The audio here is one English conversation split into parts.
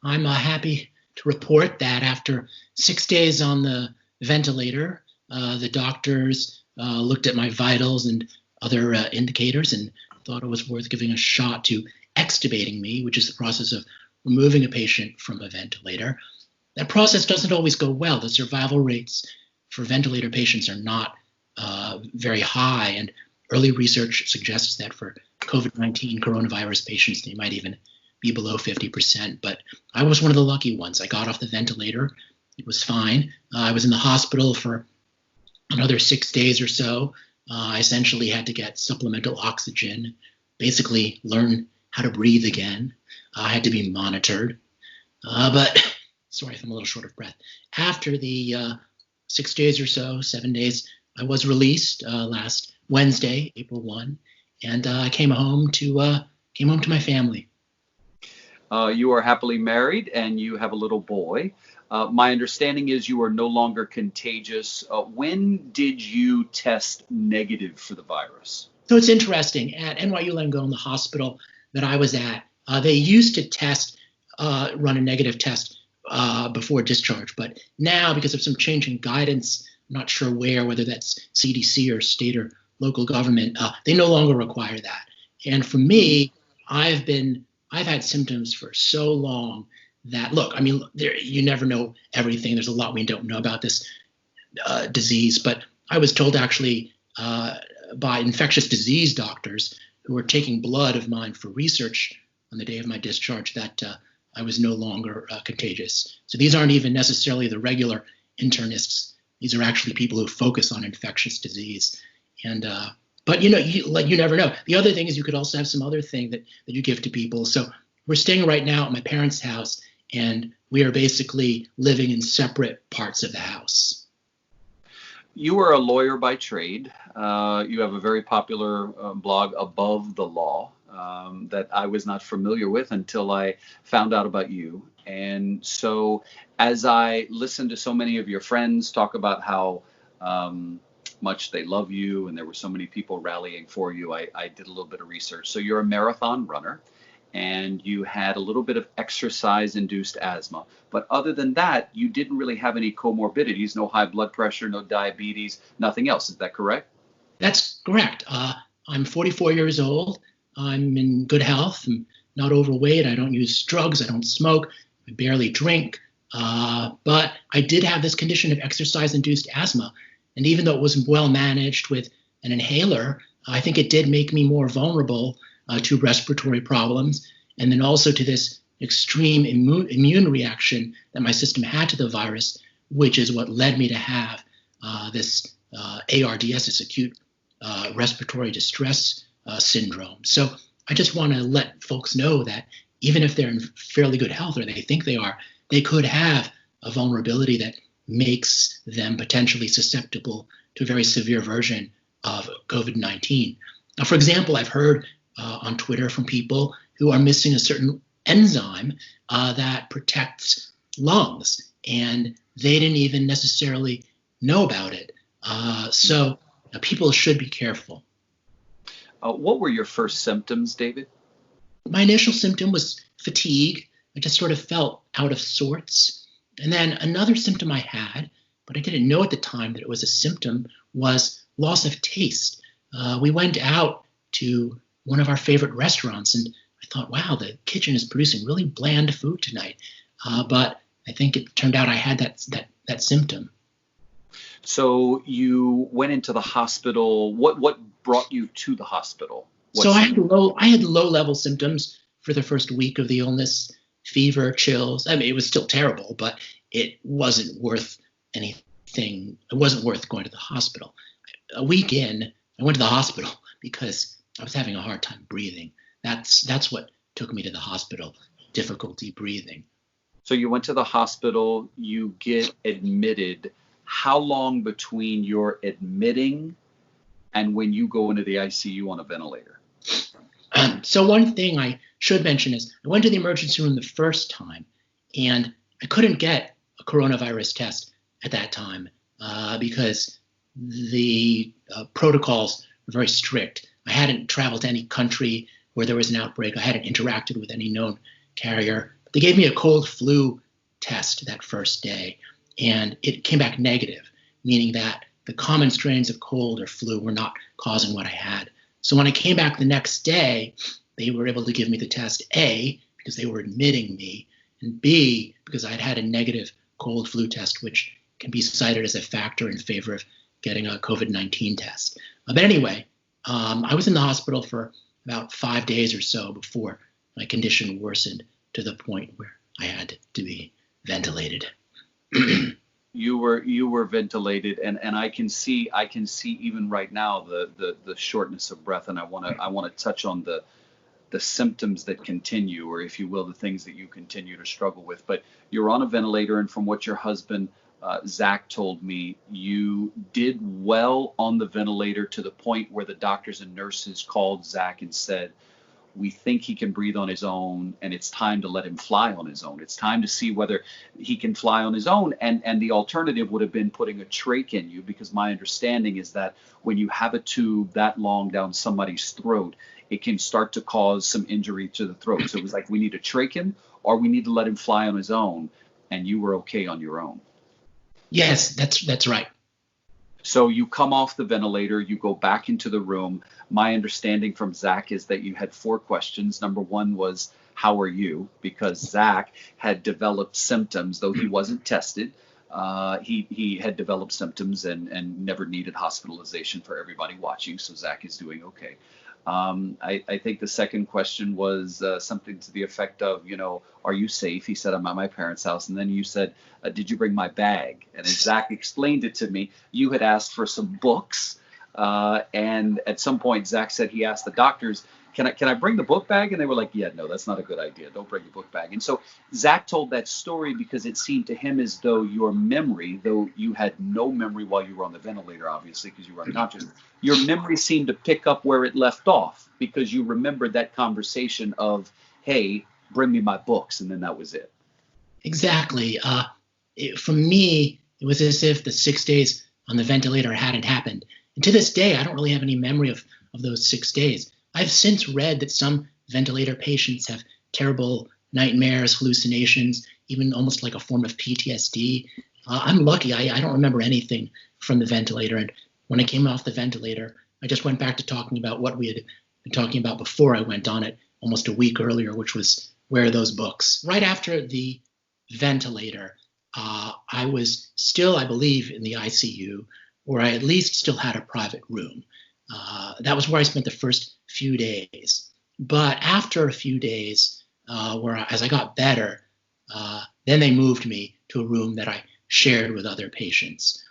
I'm happy to report that after 6 days on the ventilator, the doctors looked at my vitals and other indicators and thought it was worth giving a shot to extubating me, which is the process of removing a patient from a ventilator. That process doesn't always go well. The survival rates for ventilator patients are not very high, and early research suggests that for COVID-19 coronavirus patients, they might even be below 50%. But I was one of the lucky ones. I got off the ventilator. It was fine. I was in the hospital for another 6 days or so. I essentially had to get supplemental oxygen, basically learn how to breathe again. I had to be monitored. But sorry if I'm a little short of breath. After the 6 days or so, 7 days, I was released last Wednesday, April 1, and I came home to my family. You are happily married and you have a little boy. My understanding is you are no longer contagious. When did you test negative for the virus? So it's interesting. At NYU Langone, the hospital that I was at, they used to run a negative test before discharge. But now, because of some change in guidance, I'm not sure whether that's CDC or state or local government, they no longer require that. And for me, I've had symptoms for so long that, look, I mean, you never know everything. There's a lot we don't know about this disease. But I was told actually by infectious disease doctors who were taking blood of mine for research on the day of my discharge that I was no longer contagious. So these aren't even necessarily the regular internists. These are actually people who focus on infectious disease. And but you never know. The other thing is you could also have some other thing that you give to people. So we're staying right now at my parents' house, and we are basically living in separate parts of the house. You are a lawyer by trade. You have a very popular blog, Above the Law, that I was not familiar with until I found out about you. And so as I listened to so many of your friends talk about how much they love you and there were so many people rallying for you, I did a little bit of research. So you're a marathon runner and you had a little bit of exercise-induced asthma. But other than that, you didn't really have any comorbidities, no high blood pressure, no diabetes, nothing else. Is that correct? That's correct. I'm 44 years old. I'm in good health. I'm not overweight. I don't use drugs. I don't smoke. I barely drink. But I did have this condition of exercise-induced asthma. And even though it was well managed with an inhaler, I think it did make me more vulnerable to respiratory problems, and then also to this extreme immune reaction that my system had to the virus, which is what led me to have this ARDS, this acute respiratory distress syndrome. So I just want to let folks know that even if they're in fairly good health, or they think they are, they could have a vulnerability that makes them potentially susceptible to a very severe version of COVID-19. Now, for example, I've heard on Twitter from people who are missing a certain enzyme that protects lungs, and they didn't even necessarily know about it. So people should be careful. What were your first symptoms, David? My initial symptom was fatigue. I just sort of felt out of sorts. And then another symptom I had, but I didn't know at the time that it was a symptom, was loss of taste. We went out to one of our favorite restaurants, and I thought, wow, the kitchen is producing really bland food tonight. But I think it turned out I had that symptom. So you went into the hospital. What brought you to the hospital? So I had low-level symptoms for the first week of the illness, fever, chills. I mean, it was still terrible, but it wasn't worth anything. It wasn't worth going to the hospital. A week in, I went to the hospital because I was having a hard time breathing. That's what took me to the hospital, difficulty breathing. So you went to the hospital, you get admitted. How long between your admitting and when you go into the ICU on a ventilator? So one thing I should mention is I went to the emergency room the first time, and I couldn't get a coronavirus test at that time because the protocols were very strict. I hadn't traveled to any country where there was an outbreak. I hadn't interacted with any known carrier. they gave me a cold flu test that first day, and it came back negative, meaning that the common strains of cold or flu were not causing what I had. So when I came back the next day, they were able to give me the test A, because they were admitting me, and B, because I'd had a negative cold flu test, which can be cited as a factor in favor of getting a COVID-19 test. But anyway, I was in the hospital for about 5 days or so before my condition worsened to the point where I had to be ventilated. You were ventilated, and I can see even right now the shortness of breath, and I want to touch on the symptoms that continue, or if you will, the things that you continue to struggle with. But you're on a ventilator, and from what your husband Zach told me, you did well on the ventilator to the point where the doctors and nurses called Zach and said, we think he can breathe on his own, and it's time to let him fly on his own. It's time to see whether he can fly on his own. And the alternative would have been putting a trach in you, because my understanding is that when you have a tube that long down somebody's throat, it can start to cause some injury to the throat. So it was like, we need to trach him, or we need to let him fly on his own. And you were okay on your own. Yes, that's right. So you come off the ventilator, you go back into the room. My understanding from Zach is that you had 4 questions. Number 1 was, how are you? Because Zach had developed symptoms, though he wasn't tested. He had developed symptoms and never needed hospitalization for everybody watching. So Zach is doing okay. I think the second question was something to the effect of, are you safe? He said, I'm at my parents' house. And then you said, did you bring my bag? And as Zach explained it to me, you had asked for some books. And at some point, Zach said he asked the doctors, can I bring the book bag? And they were like, yeah, no, that's not a good idea. Don't bring the book bag. And so Zach told that story because it seemed to him as though your memory, though you had no memory while you were on the ventilator, obviously, because you were unconscious, your memory seemed to pick up where it left off, because you remembered that conversation of, hey, bring me my books. And then that was it. Exactly. For me, it was as if the 6 days on the ventilator hadn't happened. And to this day, I don't really have any memory of those 6 days. I've since read that some ventilator patients have terrible nightmares, hallucinations, even almost like a form of PTSD. I'm lucky. I don't remember anything from the ventilator. And when I came off the ventilator, I just went back to talking about what we had been talking about before I went on it almost a week earlier, which was, where are those books? Right after the ventilator, I was still, I believe, in the ICU, or I at least still had a private room. That was where I spent the first few days. But after a few days, as I got better, then they moved me to a room that I shared with other patients.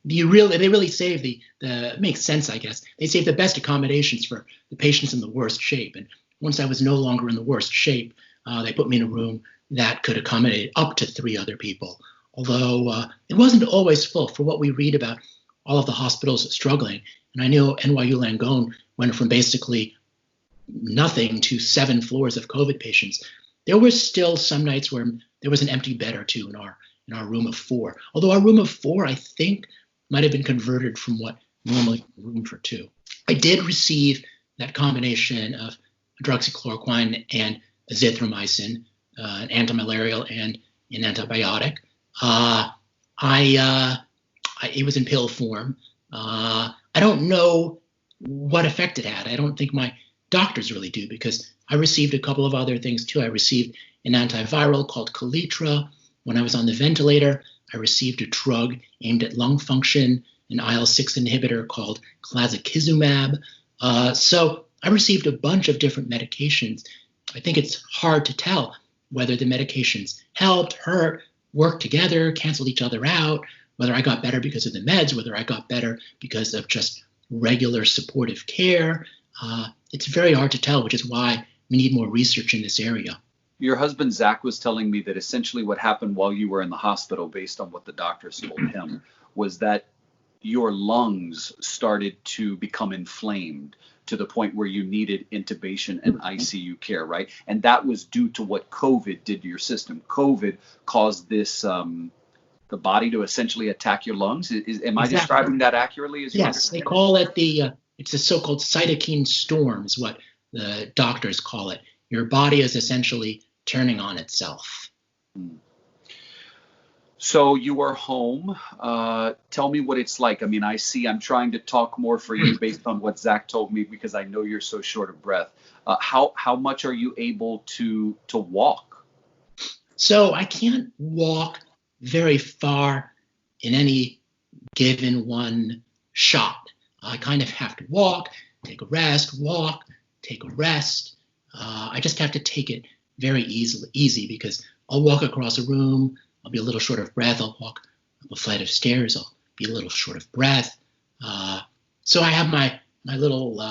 They really save it makes sense, I guess. They save the best accommodations for the patients in the worst shape. And once I was no longer in the worst shape, they put me in a room that could accommodate up to 3 other people. Although it wasn't always full. For what we read about all of the hospitals struggling, and I know NYU Langone went from basically nothing to 7 floors of COVID patients. There were still some nights where there was an empty bed or 2 in our room of 4. Although our room of 4, I think, might have been converted from what normally room for 2. I did receive that combination of hydroxychloroquine and azithromycin, an antimalarial and an antibiotic. It was in pill form. I don't know what effect it had. I don't think my doctors really do, because I received a couple of other things too. I received an antiviral called Kaletra. When I was on the ventilator, I received a drug aimed at lung function, an IL-6 inhibitor called clazakizumab. So I received a bunch of different medications. I think it's hard to tell whether the medications helped, hurt, worked together, canceled each other out, whether I got better because of the meds, whether I got better because of just regular supportive care. It's very hard to tell, which is why we need more research in this area. Your husband, Zach, was telling me that essentially what happened while you were in the hospital, based on what the doctors told him, was that your lungs started to become inflamed to the point where you needed intubation and ICU care, right? And that was due to what COVID did to your system. COVID caused this, the body to essentially attack your lungs. Am I describing that accurately? Yes, they call it it's a so-called cytokine storm is what the doctors call it. Your body is essentially turning on itself. Hmm. So you are home. Tell me what it's like. I mean, I'm trying to talk more for you based on what Zach told me because I know you're so short of breath. How much are you able to walk? So I can't walk very far in any given one shot. I kind of have to walk, take a rest, walk, take a rest. I just have to take it very easy because I'll walk across a room, I'll be a little short of breath. I'll walk up a flight of stairs, I'll be a little short of breath. So I have my little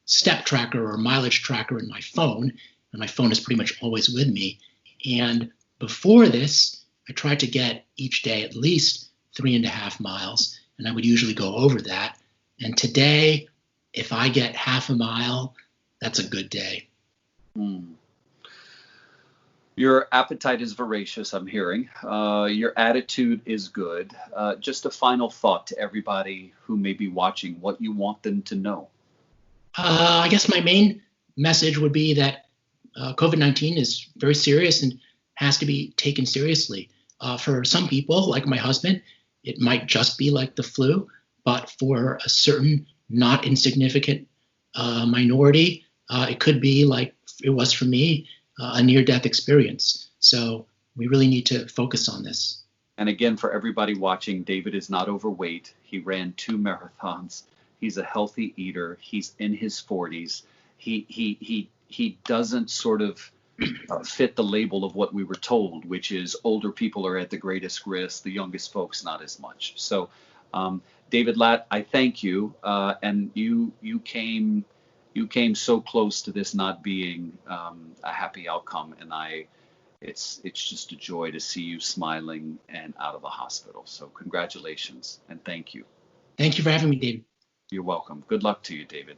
step tracker or mileage tracker in my phone, and my phone is pretty much always with me. And before this, I tried to get each day at least 3.5 miles, and I would usually go over that. And today, if I get half a mile, that's a good day. Hmm. Your appetite is voracious, I'm hearing. Your attitude is good. Just a final thought to everybody who may be watching, what you want them to know. I guess my main message would be that COVID-19 is very serious and has to be taken seriously. For some people, like my husband, it might just be like the flu, but for a certain not insignificant minority, it could be like it was for me, a near-death experience. So we really need to focus on this. And again, for everybody watching, David is not overweight. He ran 2 marathons. He's a healthy eater. He's in his 40s. He doesn't sort of fit the label of what we were told, which is older people are at the greatest risk, the youngest folks not as much. So, David Latt, I thank you, and you came so close to this not being a happy outcome, and it's just a joy to see you smiling and out of the hospital. So congratulations and thank you. Thank you for having me, David. You're welcome. Good luck to you, David.